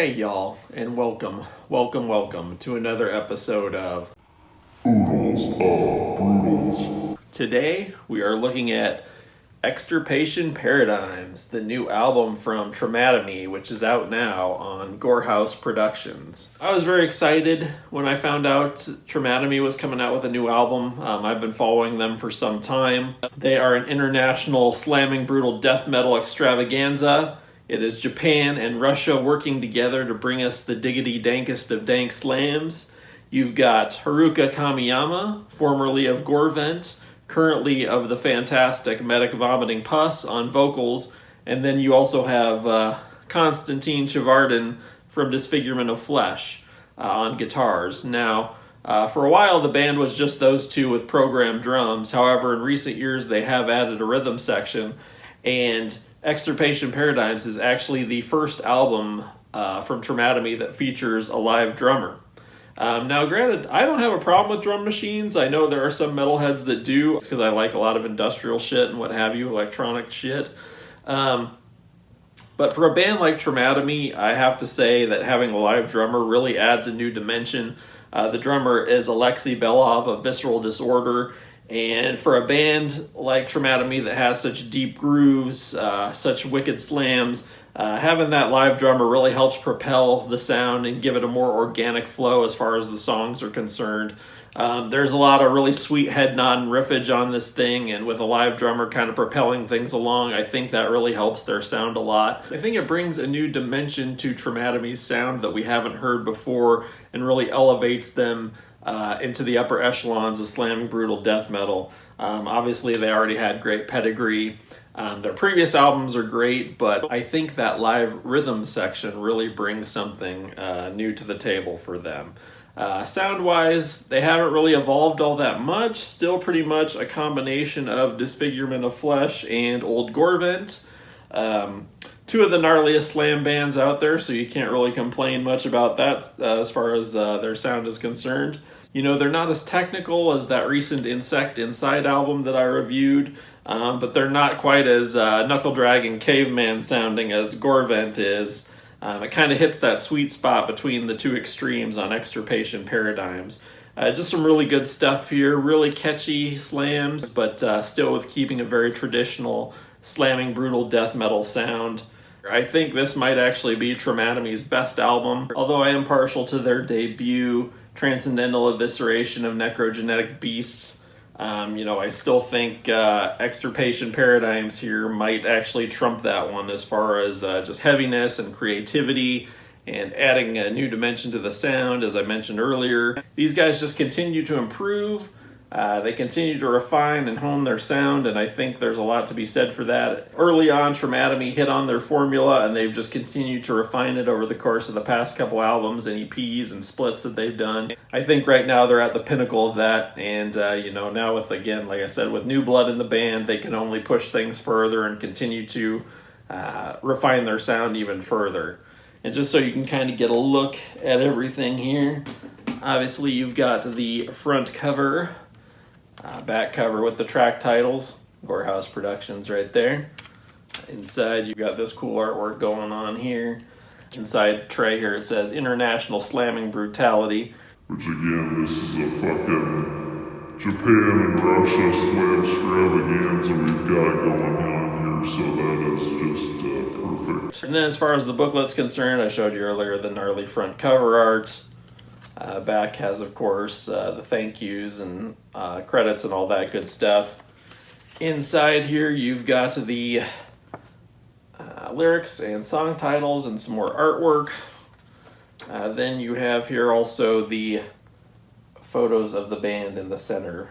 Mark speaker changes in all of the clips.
Speaker 1: Hey y'all, and welcome to another episode of
Speaker 2: Oodles of Brutals.
Speaker 1: Today we are looking at Extirpation Paradigms, the new album from Traumatomy, which is out now on Gore House Productions. I was very excited when I found out Traumatomy was coming out with a new album. I've been following them for some time. They are an international slamming brutal death metal extravaganza. It is Japan and Russia working together to bring us the diggity dankest of dank slams. You've got Haruka Kamiyama, formerly of Gorevent, currently of the fantastic Medic Vomiting Pus on vocals, and then you also have Konstantin Chivardin from Disfigurement of Flesh on guitars. Now, for a while the band was just those two with programmed drums. However, in recent years they have added a rhythm section, and Extirpation Paradigms is actually the first album from Traumatomy that features a live drummer. Now, granted, I don't have a problem with drum machines. I know there are some metalheads that do, because I like a lot of industrial shit and what have you, electronic shit. But for a band like Traumatomy, I have to say that having a live drummer really adds a new dimension. The drummer is Alexei Belov of Visceral Disorder. And for a band like Traumatomy that has such deep grooves, such wicked slams, having that live drummer really helps propel the sound and give it a more organic flow as far as the songs are concerned. There's a lot of really sweet head nod and riffage on this thing, and with a live drummer kind of propelling things along, I think that really helps their sound a lot. I think it brings a new dimension to Traumatomy's sound that we haven't heard before and really elevates them into the upper echelons of slamming brutal death metal. Obviously, they already had great pedigree. Their previous albums are great, but I think that live rhythm section really brings something new to the table for them. Sound-wise, they haven't really evolved all that much. Still pretty much a combination of Disfigurement of Flesh and Old Gorevent. Two of the gnarliest slam bands out there, so you can't really complain much about that as far as their sound is concerned. You know, they're not as technical as that recent Insect Inside album that I reviewed, but they're not quite as knuckle-dragging caveman sounding as Gorevent is. It kind of hits that sweet spot between the two extremes on Extirpation Paradigms. Just some really good stuff here, really catchy slams, but still with keeping a very traditional slamming brutal death metal sound. I think this might actually be Traumatomy's best album, although I am partial to their debut, Transcendental Evisceration of Necrogenetic Beasts. I still think Extirpation Paradigms here might actually trump that one as far as just heaviness and creativity and adding a new dimension to the sound, as I mentioned earlier. These guys just continue to improve. They continue to refine and hone their sound, and I think there's a lot to be said for that. Early on, Traumatomy hit on their formula, and they've just continued to refine it over the course of the past couple albums and EPs and splits that they've done. I think right now they're at the pinnacle of that, and now with, again, like I said, with new blood in the band, they can only push things further and continue to refine their sound even further. And just so you can kind of get a look at everything here, obviously you've got the front cover, back cover with the track titles, Gore House Productions right there. Inside you've got this cool artwork going on here. Inside tray here it says International Slamming Brutality.
Speaker 2: Which again, this is a fucking Japan and Russia slam extravaganza we've got going on here, so that is just perfect.
Speaker 1: And then as far as the booklet's concerned, I showed you earlier the gnarly front cover art. Back has, of course, the thank yous and credits and all that good stuff. Inside here, you've got the lyrics and song titles and some more artwork. Then you have here also the photos of the band in the center.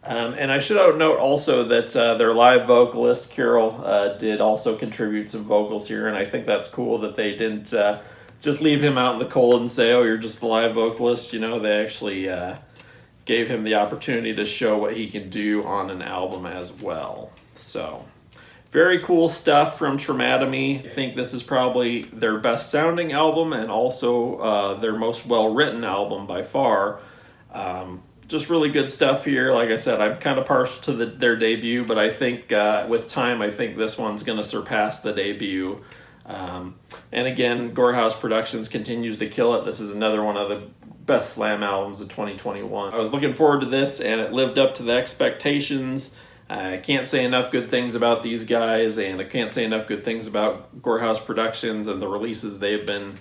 Speaker 1: And I should note also that their live vocalist, Carol, did also contribute some vocals here, and I think that's cool that they didn't just leave him out in the cold and say, oh, you're just the live vocalist. They actually gave him the opportunity to show what he can do on an album as well. So, very cool stuff from Traumatomy. I think this is probably their best sounding album and also their most well-written album by far. Just really good stuff here. Like I said, I'm kind of partial to their debut, but I think with time, I think this one's going to surpass the debut And again, Gore House Productions continues to kill it. This is another one of the best slam albums of 2021. I was looking forward to this, and it lived up to the expectations. I can't say enough good things about these guys, and I can't say enough good things about Gore House Productions and the releases they've been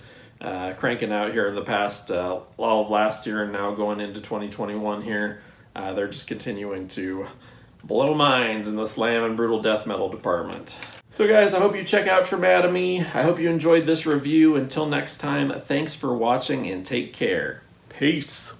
Speaker 1: cranking out here in the past, all of last year and now going into 2021 here. They're just continuing to blow minds in the slam and brutal death metal department. So guys, I hope you check out Traumatomy. I hope you enjoyed this review. Until next time, thanks for watching and take care. Peace.